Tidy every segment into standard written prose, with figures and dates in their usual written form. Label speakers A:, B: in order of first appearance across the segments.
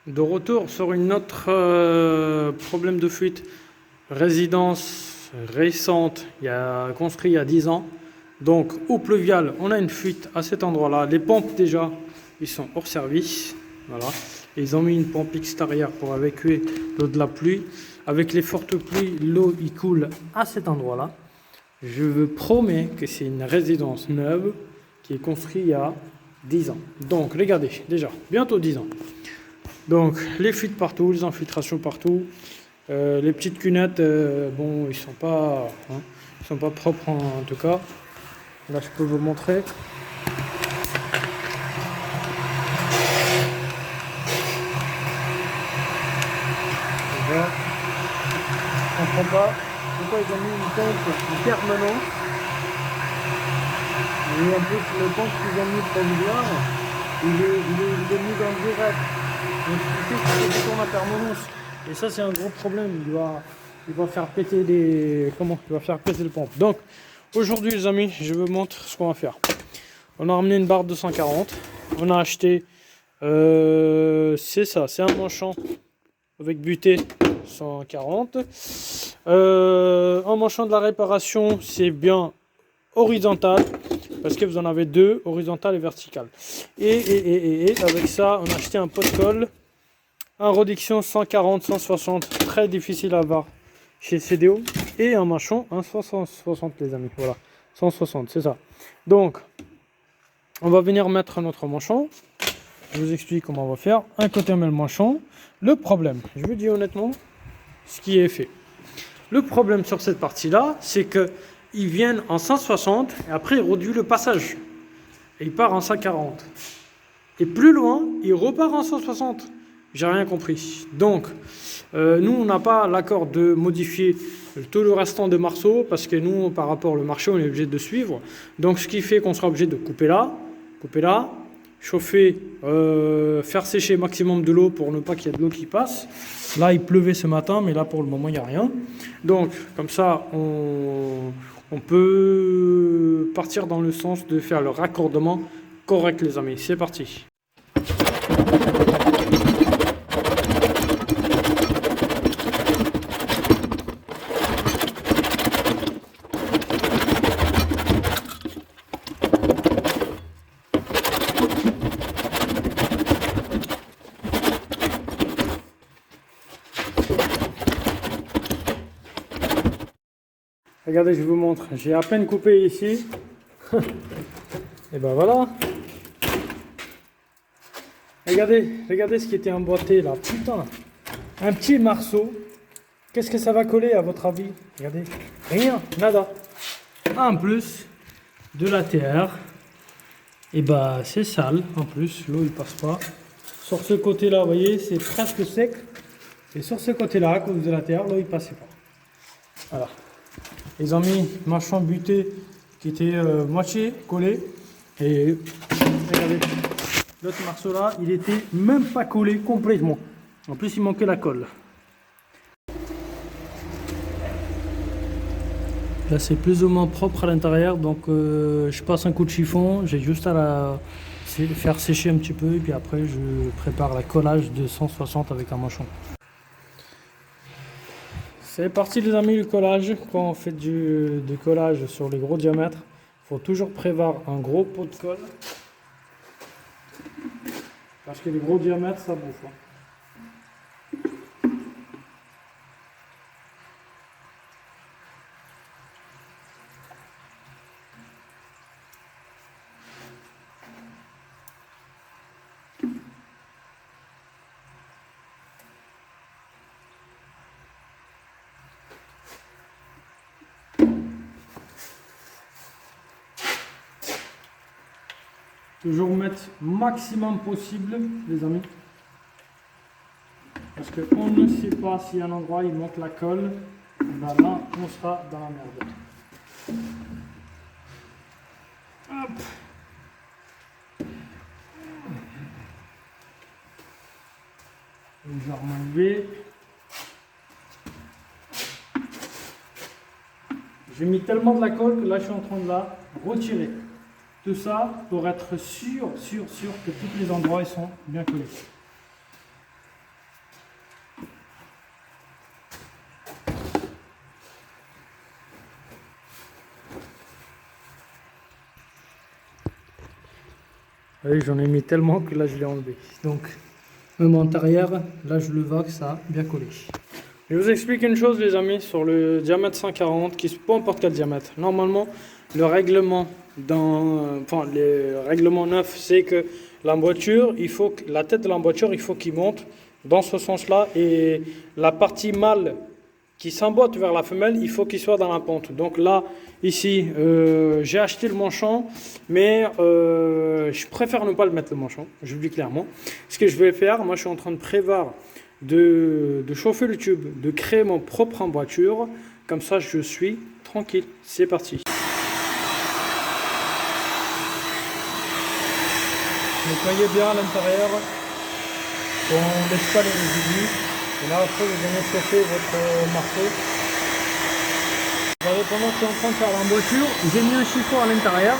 A: De retour sur une autre problème de fuite. Résidence récente, construit il y a 10 ans. Donc, eau pluviale, on a une fuite à cet endroit-là. Les pompes, déjà, ils sont hors service. Voilà. Ils ont mis une pompe extérieure pour évacuer l'eau de la pluie. Avec les fortes pluies, l'eau il coule à cet endroit-là. Je vous promets que c'est une résidence neuve qui est construite il y a 10 ans. Donc, regardez, déjà, bientôt 10 ans. Donc, les fuites partout, les infiltrations partout. Les petites cunettes, bon, ils sont pas propres en tout cas. Là, je peux vous montrer. Voilà. Je comprends pas pourquoi ils ont mis une pompe en permanence. Et en plus, le pompe qu'ils ont mis provisoire, il est mis dans le direct. Donc, ce qui fait qu'il tourne en permanence. Et ça, c'est un gros problème. Il va faire péter il va faire péter le pompe. Donc, aujourd'hui, les amis, je vous montre ce qu'on va faire. On a ramené une barre 240. On a acheté, c'est ça, c'est un manchon avec butée 140. Un manchon de la réparation, c'est bien horizontal. Parce que vous en avez deux, horizontal et vertical. Et avec ça, on a acheté un pot de colle. Un réduction 140, 160, très difficile à avoir chez CDO. Et un manchon, un 160 les amis, voilà. 160, c'est ça. Donc, on va venir mettre notre manchon. Je vous explique comment on va faire. Un côté, on met le manchon. Le problème, je vous dis honnêtement, ce qui est fait. Le problème sur cette partie-là, c'est que ils viennent en 160 et après ils réduisent le passage. Et il part en 140. Et plus loin, il repart en 160. J'ai rien compris. Donc, nous, on n'a pas l'accord de modifier tout le restant des morceaux parce que nous, par rapport au marché, on est obligé de suivre. Donc, ce qui fait qu'on sera obligé de couper là, chauffer, faire sécher maximum de l'eau pour ne pas qu'il y ait de l'eau qui passe. Là, il pleuvait ce matin, mais là, pour le moment, il n'y a rien. Donc, comme ça, on peut partir dans le sens de faire le raccordement correct, les amis. C'est parti. Regardez, je vous montre. J'ai à peine coupé ici. Et ben voilà. Regardez ce qui était emboîté là. Putain. Un petit marceau. Qu'est-ce que ça va coller à votre avis? Regardez. Rien. Nada. En plus de la terre. Et bah c'est sale. En plus, l'eau il passe pas. Sur ce côté-là, vous voyez, c'est presque sec. Et sur ce côté-là, à cause de la terre, l'eau il passait pas. Voilà. Ils ont mis manchon buté qui était moitié collé. Et regardez, l'autre morceau là, il était même pas collé complètement. En plus, il manquait la colle. Là, c'est plus ou moins propre à l'intérieur. Donc, je passe un coup de chiffon. J'ai juste à faire sécher un petit peu. Et puis après, je prépare la collage de 160 avec un manchon. C'est parti les amis, le collage. Quand on fait du collage sur les gros diamètres, il faut toujours prévoir un gros pot de colle. Parce que les gros diamètres, ça bouffe. Toujours mettre maximum possible, les amis. Parce qu'on ne sait pas si à un endroit il manque la colle. Ben là, on sera dans la merde. Hop. Je vais enlever. J'ai mis tellement de la colle que là je suis en train de la retirer. Tout ça pour être sûr que tous les endroits ils sont bien collés. voyez, j'en ai mis tellement que là je l'ai enlevé. Donc, même en arrière, là je le vois que ça a bien collé. Je vous explique une chose les amis, sur le diamètre 140, peu importe quel diamètre. Normalement, le règlement le règlement neuf, c'est que l'emboîture, la tête de l'emboîture, il faut qu'il monte dans ce sens-là et la partie mâle qui s'emboîte vers la femelle, il faut qu'il soit dans la pente. Donc là, ici, j'ai acheté le manchon, mais je préfère ne pas le mettre le manchon, je vous dis clairement. Ce que je vais faire, moi je suis en train de prévoir de chauffer le tube, de créer mon propre emboîture. Comme ça, je suis tranquille. C'est parti. Nettoyez bien à l'intérieur. On ne laisse pas les résidus. Et là, après, vous allez chauffer votre marteau. Pendant que je suis en train de faire l'emboîture, j'ai mis un chiffon à l'intérieur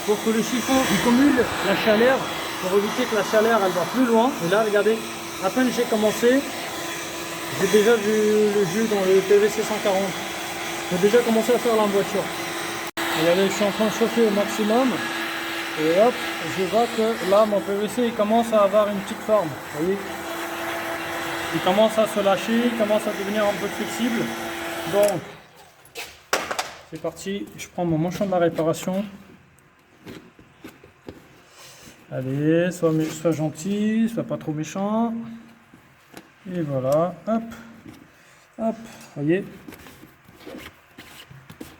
A: pour que le chiffon il cumule la chaleur, pour éviter que la chaleur elle va plus loin. Et là, regardez, à peine j'ai commencé, j'ai déjà vu le jus dans le PVC 140. J'ai déjà commencé à faire l'emboîture. Regardez, je suis en train de chauffer au maximum. Et hop, je vois que là, mon PVC il commence à avoir une petite forme. Vous voyez, il commence à se lâcher, il commence à devenir un peu flexible. Donc, c'est parti. Je prends mon manchon de la réparation. Allez, sois gentil, sois pas trop méchant. Et voilà, hop, hop, voyez.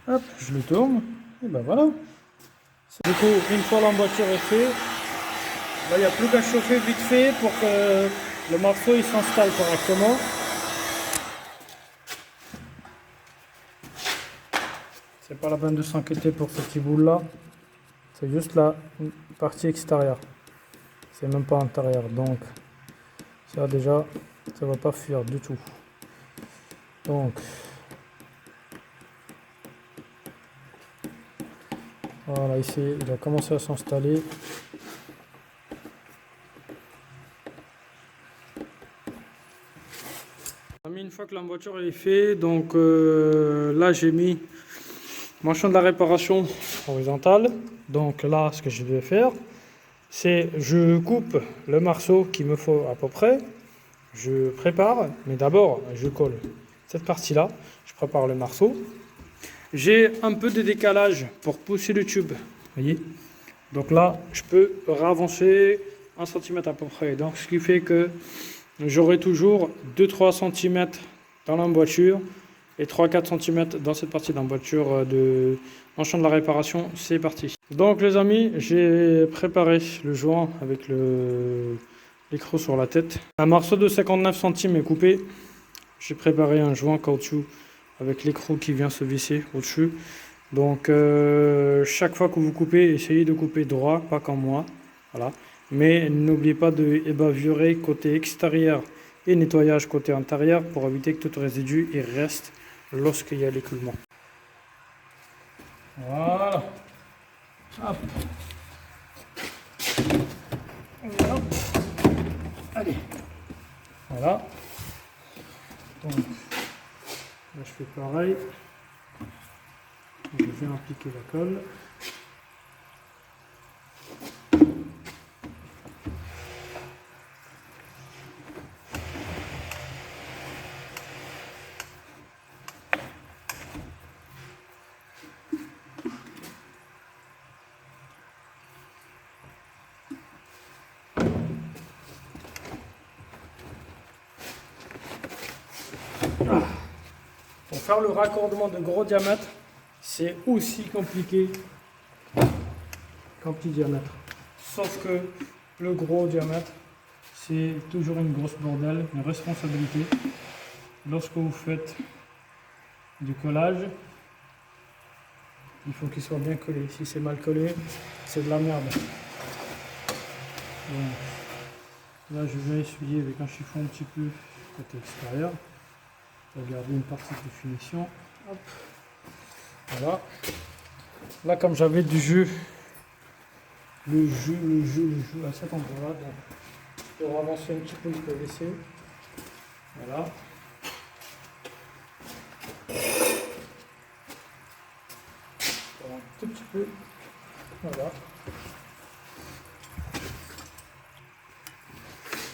A: Hop, je le tourne. Et ben voilà. Du coup, une fois l'emboîture est faite, il n'y a plus qu'à chauffer vite fait pour que le morceau il s'installe correctement. C'est pas la peine de s'inquiéter pour ce petit bout là. C'est juste la partie extérieure. C'est même pas intérieur. Donc ça déjà, ça va pas fuir du tout. Donc voilà, ici il a commencé à s'installer. Une fois que l'emboîture est faite, donc là j'ai mis manchon de la réparation horizontale. Donc là, ce que je vais faire, c'est je coupe le morceau qu'il me faut à peu près. Je prépare, mais d'abord je colle cette partie-là. Je prépare le morceau. J'ai un peu de décalage pour pousser le tube. Voyez. Donc là, je peux ravancer 1 cm à peu près. Donc ce qui fait que j'aurai toujours 2-3 cm dans l'emboîture et 3-4 cm dans cette partie d'emboîture de manchon de la réparation. C'est parti. Donc les amis, j'ai préparé le joint avec l'écrou sur la tête. Un morceau de 59 centimes est coupé. J'ai préparé un joint caoutchouc avec l'écrou qui vient se visser au-dessus. Donc chaque fois que vous coupez, essayez de couper droit, pas comme moi. Voilà. Mais n'oubliez pas de ébavurer côté extérieur et nettoyage côté intérieur pour éviter que tout résidu il reste lorsqu'il y a l'écoulement. Voilà. Hop. Hop. Allez. Voilà. Donc, là je fais pareil. Je viens appliquer la colle. Pour faire le raccordement de gros diamètre, c'est aussi compliqué qu'un petit diamètre. Sauf que le gros diamètre, c'est toujours une grosse bordelle, une responsabilité. Lorsque vous faites du collage, il faut qu'il soit bien collé. Si c'est mal collé, c'est de la merde. Donc, là, je vais essuyer avec un chiffon un petit peu côté extérieur pour garder une partie de finition. Hop. Voilà. Là, comme j'avais du jus, le jus à cet endroit-là, donc pour avancer un petit peu le PVC. Voilà. Un tout petit peu. Voilà.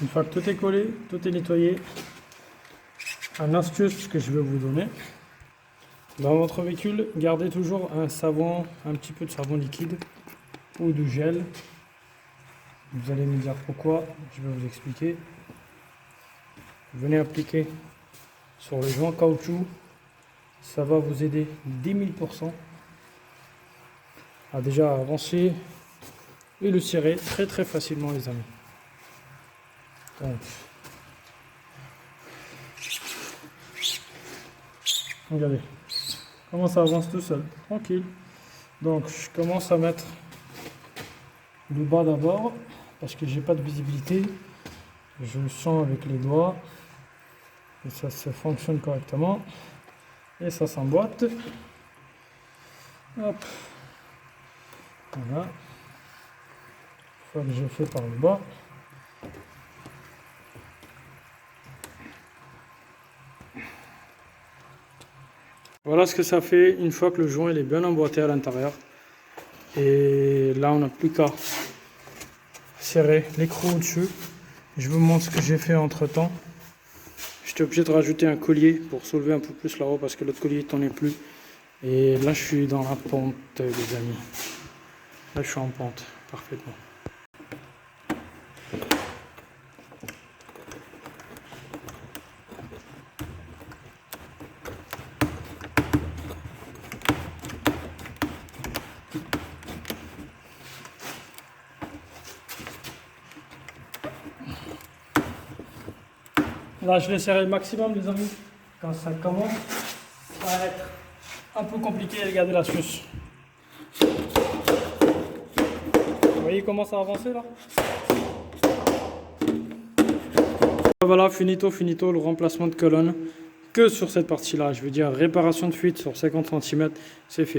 A: Une fois que tout est collé, tout est nettoyé, une astuce que je vais vous donner. Dans votre véhicule, gardez toujours un savon, un petit peu de savon liquide ou du gel. Vous allez me dire pourquoi, je vais vous expliquer. Venez appliquer sur le joint caoutchouc, ça va vous aider 10 000% à déjà avancer et le serrer très facilement les amis. Donc, regardez comment ça avance tout seul, tranquille. Donc je commence à mettre le bas d'abord parce que j'ai pas de visibilité. Je le sens avec les doigts et ça fonctionne correctement et ça s'emboîte. Hop, voilà. Une fois que j'ai fait par le bas, voilà ce que ça fait une fois que le joint il est bien emboîté à l'intérieur. Et là on n'a plus qu'à serrer l'écrou au-dessus. Je vous montre ce que j'ai fait entre temps. J'étais obligé de rajouter un collier pour soulever un peu plus là-haut parce que l'autre collier ne tenait plus. Et là je suis dans la pente les amis. Là je suis en pente parfaitement. Là, je vais serrer le maximum, les amis. Quand ça commence, ça va être un peu compliqué. Regardez l'astuce. Vous voyez comment ça a avancé là? Voilà, finito le remplacement de colonne. Que sur cette partie-là, je veux dire réparation de fuite sur 50 cm, c'est fait.